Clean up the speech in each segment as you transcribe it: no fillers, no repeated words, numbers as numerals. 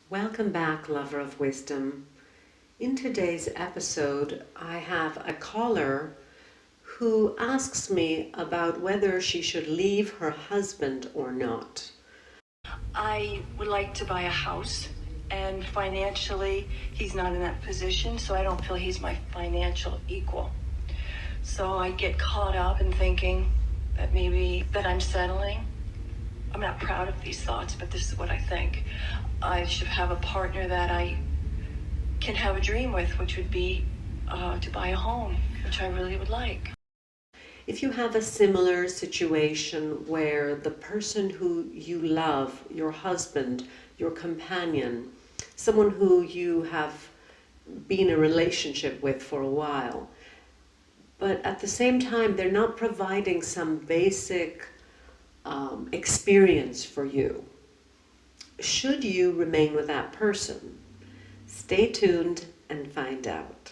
Welcome back, lover of wisdom. In today's episode, I have a caller who asks me about whether she should leave her husband or not. I would like to buy a house, and financially, he's not in that position, so I don't feel he's my financial equal. So I get caught up in thinking that maybe that I'm settling. I'm not proud of these thoughts, but this is what I think. I should have a partner that I can have a dream with, which would be to buy a home, which I really would like. If you have a similar situation where the person who you love, your husband, your companion, someone who you have been in a relationship with for a while, but at the same time they're not providing some basic experience for you, should you remain with that person? Stay tuned and find out.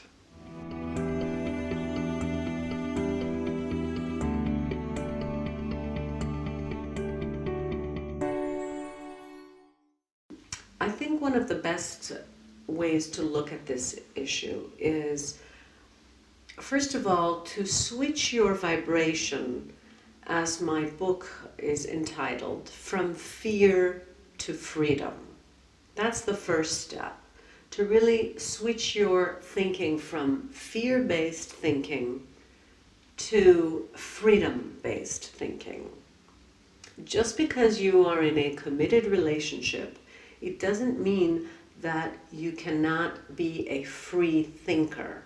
I think one of the best ways to look at this issue is, first of all, to switch your vibration, as my book is entitled, from fear to freedom. That's the first step, to really switch your thinking from fear-based thinking to freedom-based thinking. Just because you are in a committed relationship, it doesn't mean that you cannot be a free thinker,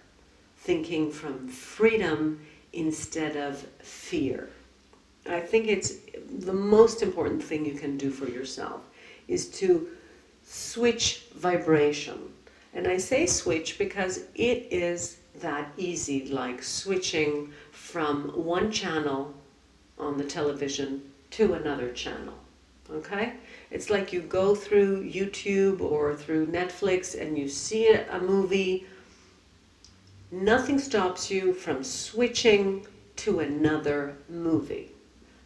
thinking from freedom instead of fear. I think it's the most important thing you can do for yourself is to switch vibration. And I say switch because it is that easy, like switching from one channel on the television to another channel. Okay? It's like you go through YouTube or through Netflix and you see a movie. Nothing stops you from switching to another movie,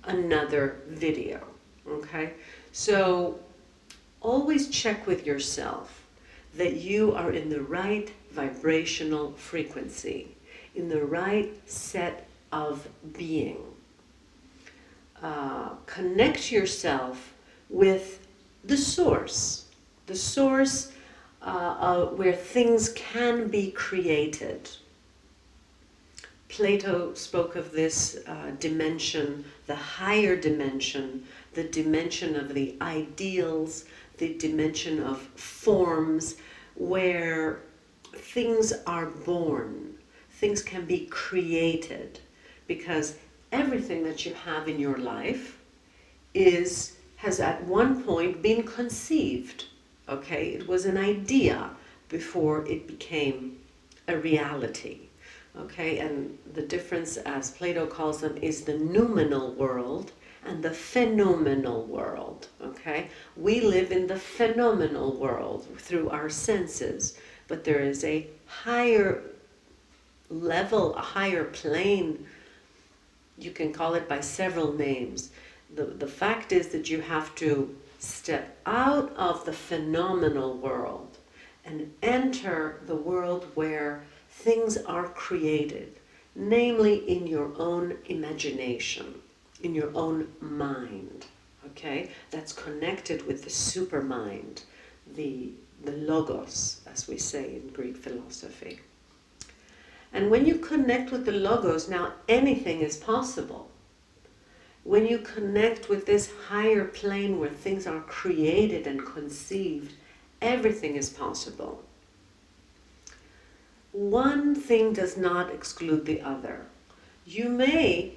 another video. Okay? So always check with yourself that you are in the right vibrational frequency, in the right set of being. Connect yourself with the source where things can be created. Plato spoke of this dimension, the higher dimension, the dimension of the ideals, the dimension of forms, where things are born, things can be created, because everything that you have in your life has at one point been conceived. Okay, it was an idea before it became a reality. Okay, and the difference, as Plato calls them, is the noumenal world and the phenomenal world. Okay, we live in the phenomenal world through our senses, but there is a higher level, a higher plane. You can call it by several names. The fact is that you have to step out of the phenomenal world and enter the world where things are created, namely in your own imagination, in your own mind. Okay? That's connected with the supermind, the logos, as we say in Greek philosophy. And when you connect with the logos, now anything is possible. When you connect with this higher plane where things are created and conceived, everything is possible. One thing does not exclude the other. You may,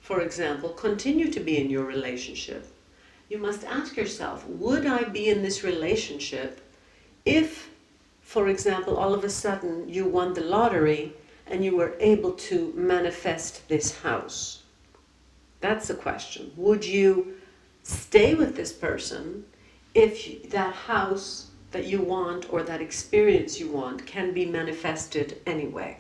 for example, continue to be in your relationship. You must ask yourself, would I be in this relationship if, for example, all of a sudden you won the lottery and you were able to manifest this house? That's the question. Would you stay with this person if that house that you want or that experience you want can be manifested anyway?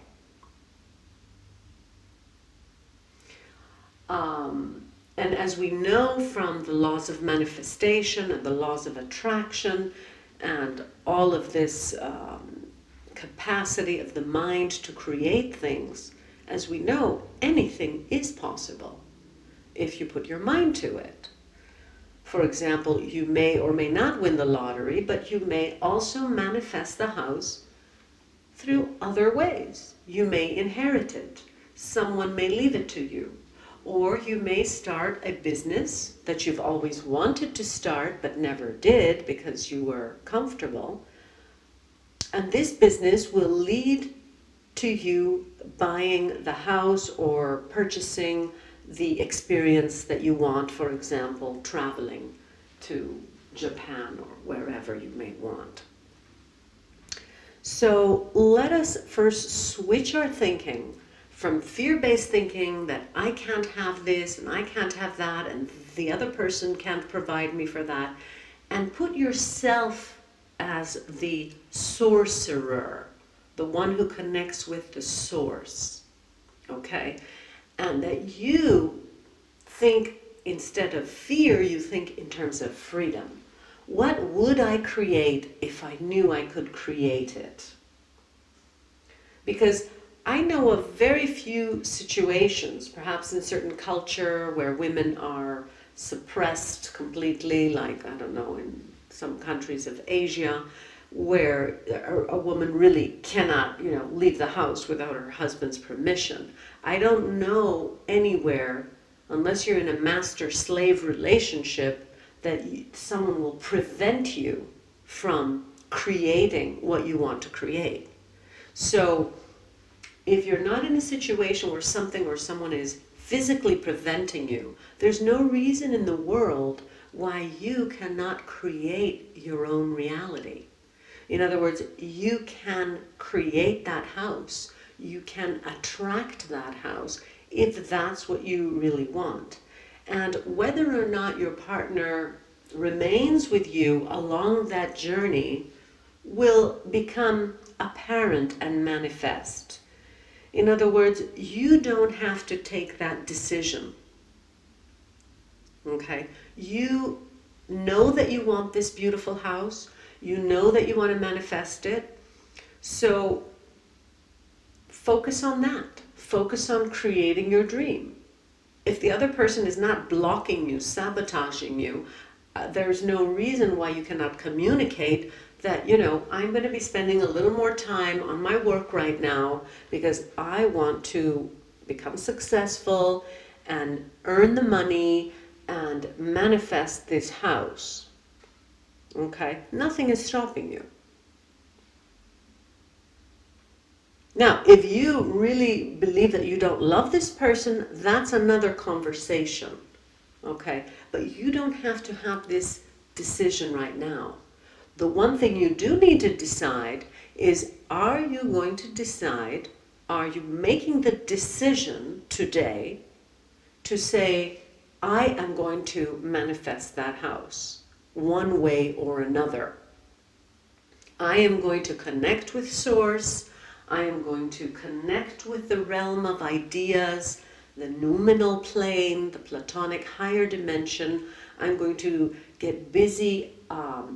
And as we know from the laws of manifestation and the laws of attraction, and all of this capacity of the mind to create things, as we know, anything is possible if you put your mind to it. For example, you may or may not win the lottery, but you may also manifest the house through other ways. You may inherit it. Someone may leave it to you. Or you may start a business that you've always wanted to start but never did because you were comfortable. And this business will lead to you buying the house or purchasing the experience that you want, for example, traveling to Japan or wherever you may want. So let us first switch our thinking from fear-based thinking that I can't have this and I can't have that and the other person can't provide me for that, and put yourself as the sorcerer, the one who connects with the source, okay? And that you think, instead of fear, you think in terms of freedom. What would I create if I knew I could create it? Because I know of very few situations, perhaps in certain culture where women are suppressed completely, like, I don't know, in some countries of Asia, where a woman really cannot, leave the house without her husband's permission. I don't know anywhere, unless you're in a master-slave relationship, that someone will prevent you from creating what you want to create. So if you're not in a situation where something or someone is physically preventing you, there's no reason in the world why you cannot create your own reality. In other words, you can create that house. You can attract that house if that's what you really want. And whether or not your partner remains with you along that journey will become apparent and manifest. In other words, you don't have to take that decision. Okay? You know that you want this beautiful house. You know that you want to manifest it. So focus on that. Focus on creating your dream. If the other person is not blocking you, sabotaging you, there's no reason why you cannot communicate that, I'm going to be spending a little more time on my work right now because I want to become successful and earn the money and manifest this house. Okay? Nothing is stopping you. Now, if you really believe that you don't love this person, that's another conversation. Okay? But you don't have to have this decision right now. The one thing you do need to decide is, are you going to decide, are you making the decision today to say, I am going to manifest that house one way or another. I am going to connect with Source. I am going to connect with the realm of ideas, the noumenal plane, the Platonic higher dimension. I'm going to get busy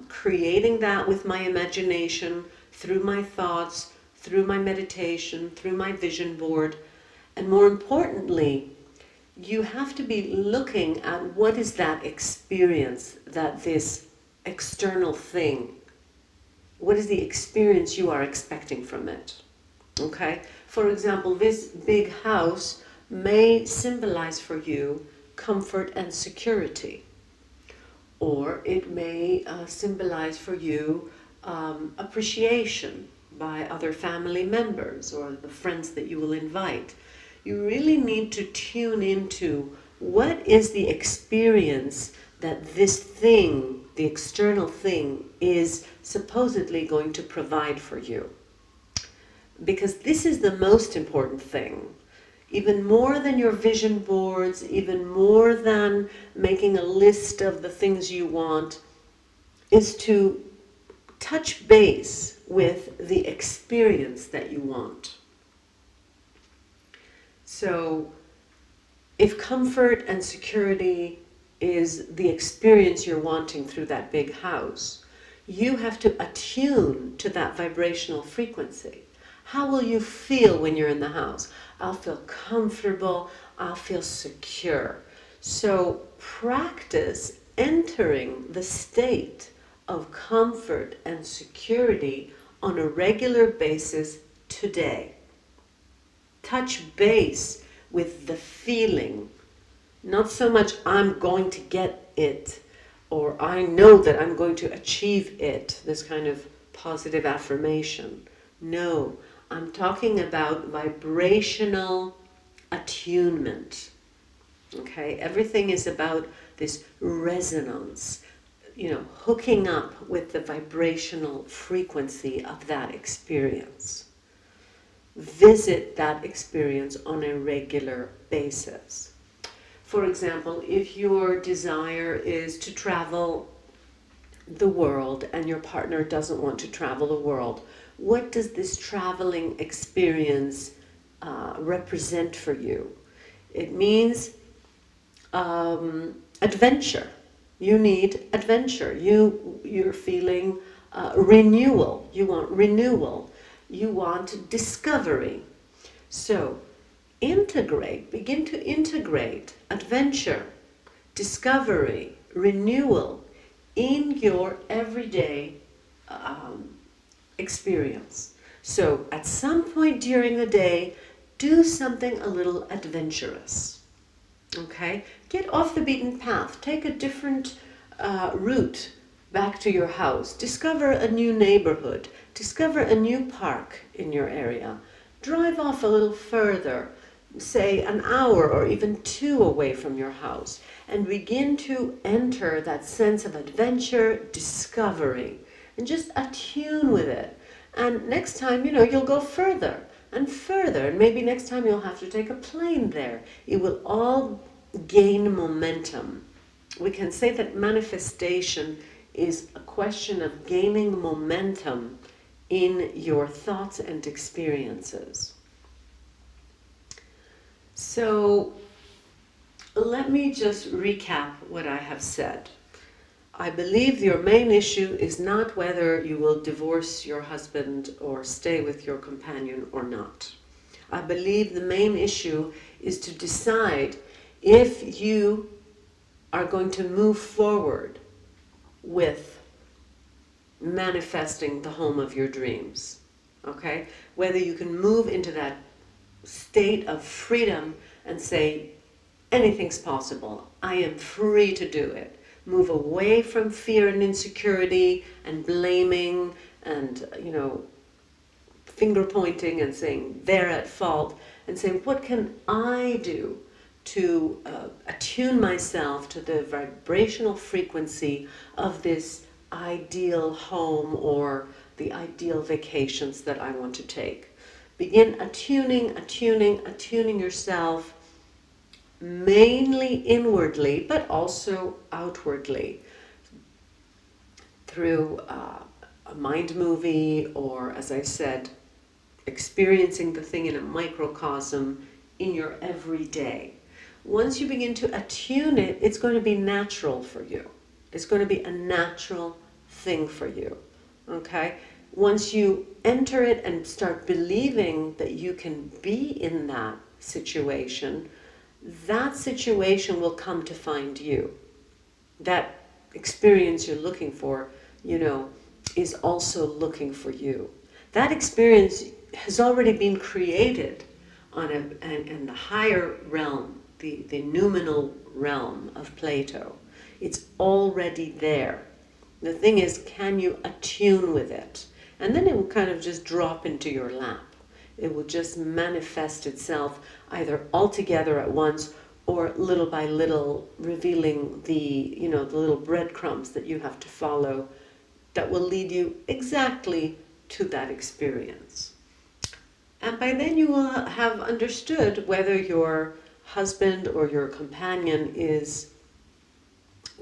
creating that with my imagination, through my thoughts, through my meditation, through my vision board. And more importantly, you have to be looking at what is that experience, that this external thing, what is the experience you are expecting from it? Okay? For example, this big house may symbolize for you comfort and security. Or it may symbolize for you appreciation by other family members or the friends that you will invite. You really need to tune into what is the experience that this thing, the external thing, is supposedly going to provide for you. Because this is the most important thing. Even more than your vision boards, even more than making a list of the things you want, is to touch base with the experience that you want. So, if comfort and security is the experience you're wanting through that big house, You have to attune to that vibrational frequency. How will you feel when you're in the house? I'll feel comfortable, I'll feel secure. So practice entering the state of comfort and security on a regular basis today. Touch base with the feeling. Not so much I'm going to get it, or I know that I'm going to achieve it, this kind of positive affirmation. No, I'm talking about vibrational attunement. Okay, everything is about this resonance, hooking up with the vibrational frequency of that experience. Visit that experience on a regular basis. For example, if your desire is to travel the world and your partner doesn't want to travel the world, what does this traveling experience represent for you? It means adventure. You need adventure. You're feeling renewal. You want renewal. You want discovery. So begin to integrate adventure, discovery, renewal in your everyday experience. So at some point during the day, do something a little adventurous. Okay? Get off the beaten path. Take a different route back to your house. Discover a new neighborhood. Discover a new park in your area. Drive off a little further, say an hour or even 2 away from your house, and begin to enter that sense of adventure, discovery, and just attune with it. And next time, you'll go further and further, and maybe next time you'll have to take a plane there. It will all gain momentum. We can say that manifestation is a question of gaining momentum in your thoughts and experiences. So let me just recap what I have said. I believe your main issue is not whether you will divorce your husband or stay with your companion or not. I believe the main issue is to decide if you are going to move forward with manifesting the home of your dreams. Okay? Whether you can move into that state of freedom and say, anything's possible. I am free to do it. Move away from fear and insecurity and blaming and, finger pointing and saying they're at fault, and saying, what can I do to attune myself to the vibrational frequency of this ideal home or the ideal vacations that I want to take. Begin attuning yourself, mainly inwardly, but also outwardly, through a mind movie, or, as I said, experiencing the thing in a microcosm in your everyday. Once you begin to attune it, it's going to be natural for you. It's going to be a natural thing for you, okay? Once you enter it and start believing that you can be in that situation will come to find you. That experience you're looking for, is also looking for you. That experience has already been created in the higher realm, the noumenal realm of Plato. It's already there. The thing is, can you attune with it? And then it will kind of just drop into your lap. It will just manifest itself either altogether at once or little by little, revealing the little breadcrumbs that you have to follow that will lead you exactly to that experience. And by then you will have understood whether your husband or your companion is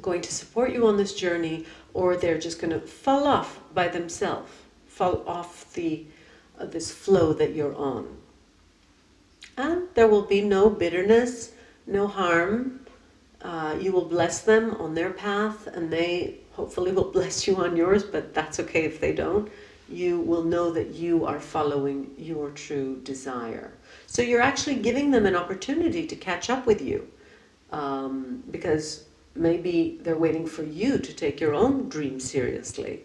going to support you on this journey, or they're just going to fall off by themselves, fall off this flow that you're on. And there will be no bitterness, no harm, You will bless them on their path, and they hopefully will bless you on yours, but that's okay if they don't. You will know that you are following your true desire. So you're actually giving them an opportunity to catch up with you, because maybe they're waiting for you to take your own dream seriously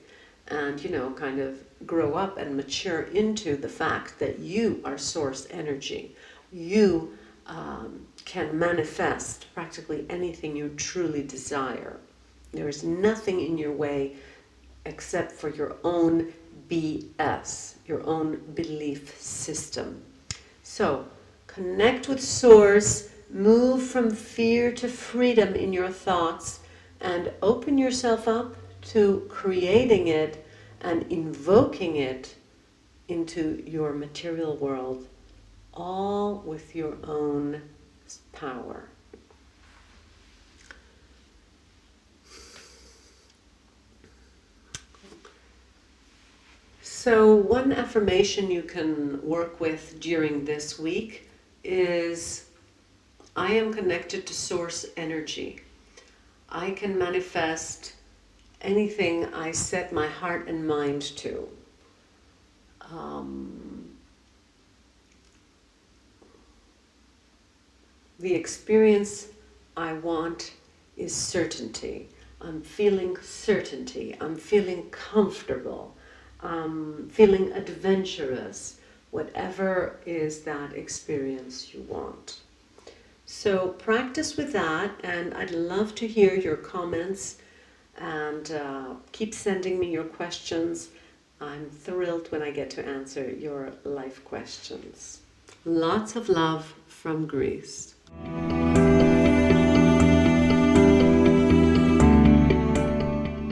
and, kind of grow up and mature into the fact that you are source energy. You can manifest practically anything you truly desire. There is nothing in your way except for your own BS, your own belief system. So connect with Source, move from fear to freedom in your thoughts, and open yourself up to creating it and invoking it into your material world, all with your own power. So one affirmation you can work with during this week is, I am connected to source energy. I can manifest anything I set my heart and mind to. The experience I want is certainty. I'm feeling certainty. I'm feeling comfortable. Feeling adventurous. Whatever is that experience you want. So practice with that, and I'd love to hear your comments, and keep sending me your questions. I'm thrilled when I get to answer your life questions. Lots of love from Greece.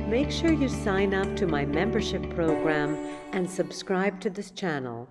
Make sure you sign up to my membership program and subscribe to this channel.